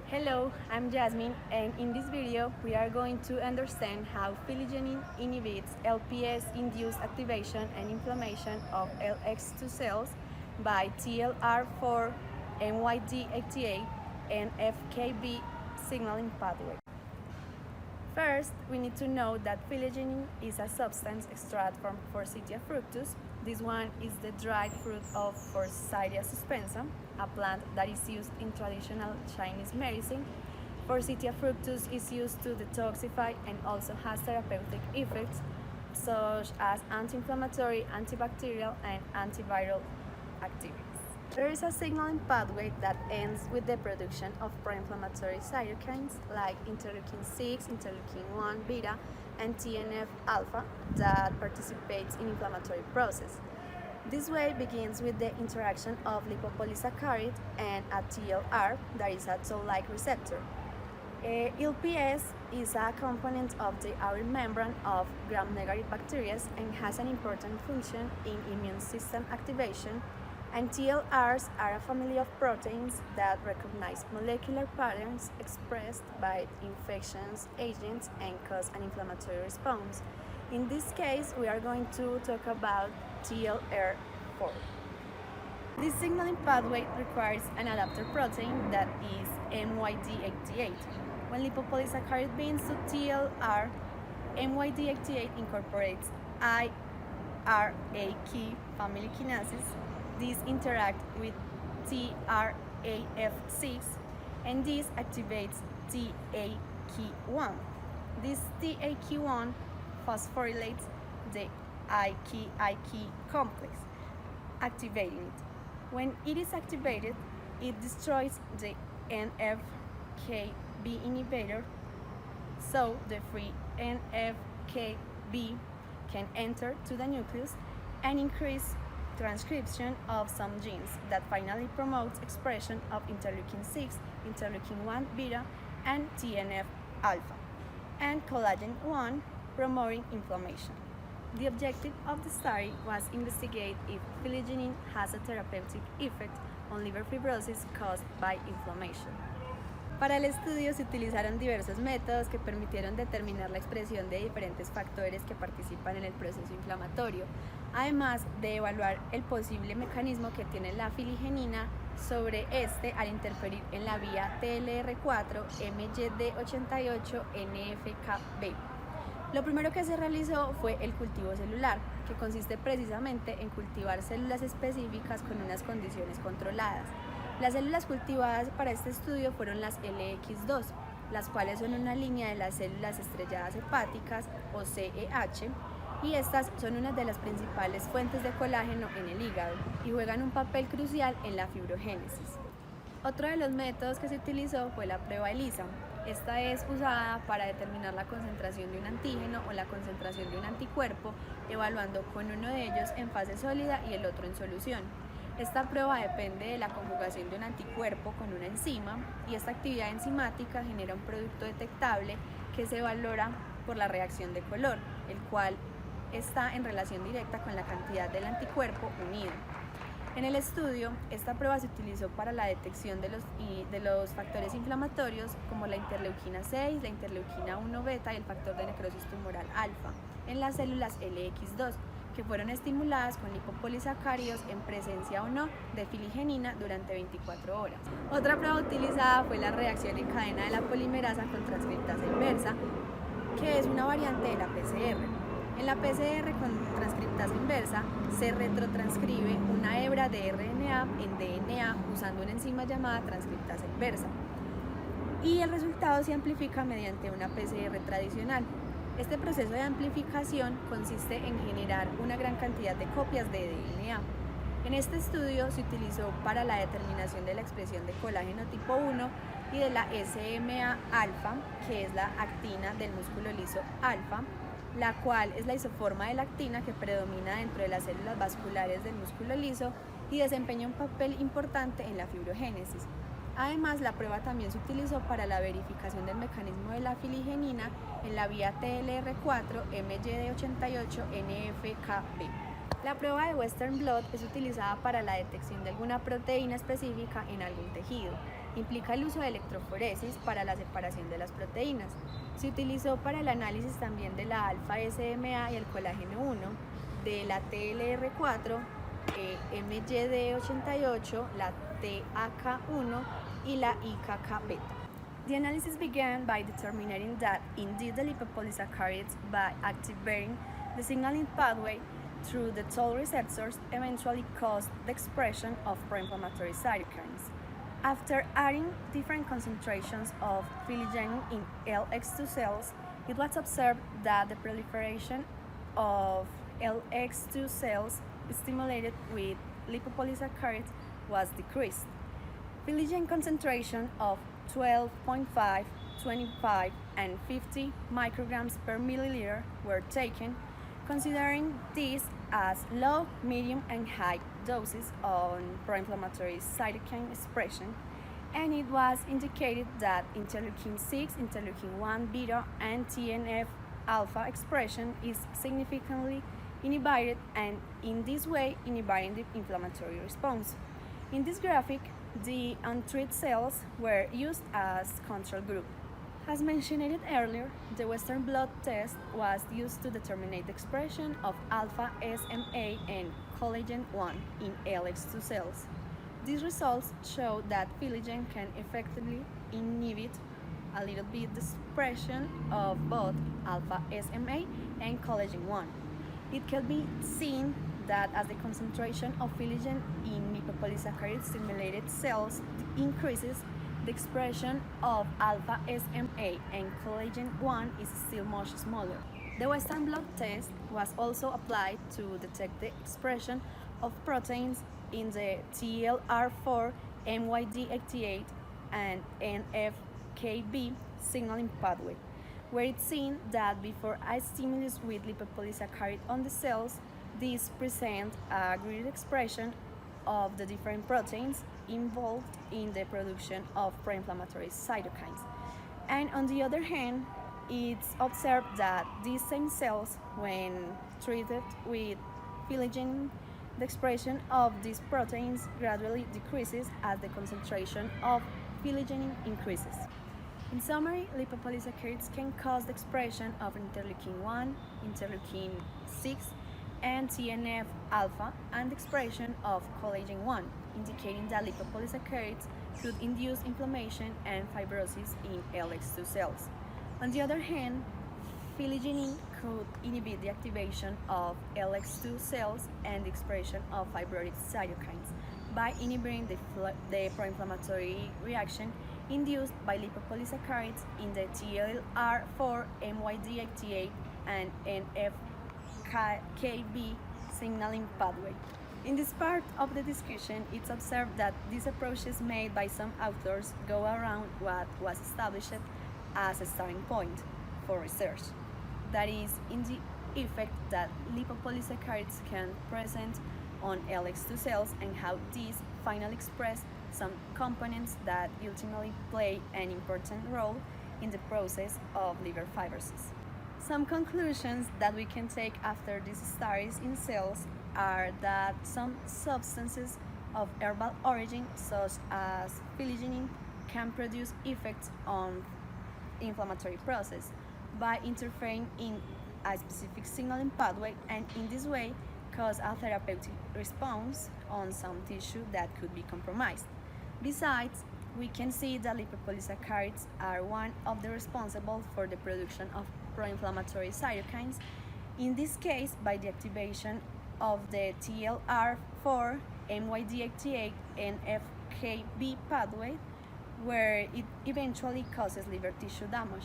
Hello, I'm Jasmine, and in this video we are going to understand how phyligene inhibits LPS-induced activation and inflammation of LX2 cells by TLR4, MYD88, and FKB signaling pathway. First, we need to know that phyligene is a substance extracted from Forsythia fructus. This one is the dried fruit of Forsythia suspensa, a plant that is used in traditional Chinese medicine. Forsythia fructus is used to detoxify and also has therapeutic effects such as anti-inflammatory, antibacterial, and antiviral activities. There is a signaling pathway that ends with the production of pro-inflammatory cytokines like interleukin 6, interleukin 1 beta, and TNF alpha that participates in inflammatory process. This way begins with the interaction of lipopolysaccharide and a TLR, that is a toll-like receptor. LPS is a component of the outer membrane of gram-negative bacteria and has an important function in immune system activation. And TLRs are a family of proteins that recognize molecular patterns expressed by infectious agents and cause an inflammatory response. In this case, we are going to talk about TLR4. This signaling pathway requires an adapter protein that is MYD88. When lipopolysaccharide binds to TLR, MYD88 incorporates IRA key family kinases. These interact with TRAF6 and this activates TAK1. This TAK1 phosphorylates the IKIK complex, activating it. When it is activated, it destroys the NF-κB inhibitor, so the free NF-κB can enter to the nucleus and increase transcription of some genes that finally promotes expression of interleukin 6, interleukin 1 beta, and TNF alpha, and collagen 1, promoting inflammation. The objective of the study was investigate if phyligene has a therapeutic effect on liver fibrosis caused by inflammation. Para el estudio se utilizaron diversos métodos que permitieron determinar la expresión de diferentes factores que participan en el proceso inflamatorio, además de evaluar el posible mecanismo que tiene la filigenina sobre este al interferir en la vía TLR4, MYD88, NFKB. Lo primero que se realizó fue el cultivo celular, que consiste precisamente en cultivar células específicas con unas condiciones controladas. Las células cultivadas para este estudio fueron las LX2, las cuales son una línea de las células estrelladas hepáticas o CEH, y estas son una de las principales fuentes de colágeno en el hígado y juegan un papel crucial en la fibrogénesis. Otro de los métodos que se utilizó fue la prueba ELISA. Esta es usada para determinar la concentración de un antígeno o la concentración de un anticuerpo, evaluando con uno de ellos en fase sólida y el otro en solución. Esta prueba depende de la conjugación de un anticuerpo con una enzima y esta actividad enzimática genera un producto detectable que se valora por la reacción de color, el cual está en relación directa con la cantidad del anticuerpo unido. En el estudio, esta prueba se utilizó para la detección de los factores inflamatorios como la interleuquina 6, la interleuquina 1 beta y el factor de necrosis tumoral alfa en las células LX2, que fueron estimuladas con lipopolisacáridos en presencia o no de filigenina durante 24 horas. Otra prueba utilizada fue la reacción en cadena de la polimerasa con transcriptasa inversa, que es una variante de la PCR. En la PCR con transcriptasa inversa se retrotranscribe una hebra de RNA en DNA usando una enzima llamada transcriptasa inversa y el resultado se amplifica mediante una PCR tradicional. Este proceso de amplificación consiste en generar una gran cantidad de copias de DNA. En este estudio se utilizó para la determinación de la expresión de colágeno tipo 1 y de la SMA-alfa, que es la actina del músculo liso alfa, la cual es la isoforma de la actina que predomina dentro de las células vasculares del músculo liso y desempeña un papel importante en la fibrogénesis. Además, la prueba también se utilizó para la verificación del mecanismo de la filigenina en la vía TLR4, MYD88, NFKB. La prueba de Western blot es utilizada para la detección de alguna proteína específica en algún tejido. Implica el uso de electroforesis para la separación de las proteínas. Se utilizó para el análisis también de la alfa-SMA y el colágeno 1, de la TLR4, MYD88, la TAK1 y la IKK-beta. The analysis began by determining that indeed the lipopolysaccharides, by activating the signaling pathway through the toll receptors, eventually caused the expression of pro-inflammatory cytokines. After adding different concentrations of filigrenin in LX2 cells, it was observed that the proliferation of LX2 cells stimulated with lipopolysaccharides was decreased. Filigrenin concentration of 12.5, 25, and 50 micrograms per milliliter were taken, considering these as low, medium, and high doses on pro-inflammatory cytokine expression, and it was indicated that interleukin 6, interleukin 1 beta, and TNF alpha expression is significantly inhibited, and in this way inhibiting the inflammatory response. In this graphic, the untreated cells were used as control group. As mentioned earlier, the Western blot test was used to determine the expression of alpha SMA and collagen 1 in LX2 cells. These results show that filigrenin can effectively inhibit a little bit the expression of both alpha SMA and collagen 1. It can be seen that as the concentration of filigrenin in lipopolysaccharide stimulated cells increases, the expression of alpha SMA and collagen 1 is still much smaller. The Western blot test was also applied to detect the expression of proteins in the TLR4, MYD88, and NF-κB signaling pathway, where it's seen that before a stimulus with lipopolysaccharide on the cells, these present a greater expression of the different proteins involved in the production of pro-inflammatory cytokines. And on the other hand, it's observed that these same cells, when treated with filigrenin, the expression of these proteins gradually decreases as the concentration of filigrenin increases. In summary, lipopolysaccharides can cause the expression of interleukin 1, interleukin 6, and TNF alpha, and the expression of collagen 1, indicating that lipopolysaccharides could induce inflammation and fibrosis in LX2 cells. On the other hand, filigrenin could inhibit the activation of LX2 cells and the expression of fibrotic cytokines by inhibiting the pro-inflammatory reaction induced by lipopolysaccharides in the TLR4, MYD88, and NF-κB signaling pathway. In this part of the discussion, it's observed that these approaches made by some authors go around what was established as a starting point for research. That is, in the effect that lipopolysaccharides can present on LX2 cells and how these finally express some components that ultimately play an important role in the process of liver fibrosis. Some conclusions that we can take after these studies in cells are that some substances of herbal origin, such as filigrenin, can produce effects on inflammatory process by interfering in a specific signaling pathway, and in this way cause a therapeutic response on some tissue that could be compromised. Besides, we can see that lipopolysaccharides are one of the responsible for the production of pro-inflammatory cytokines, in this case by the activation of the TLR4, MYD88, and NF-κB pathway, where it eventually causes liver tissue damage.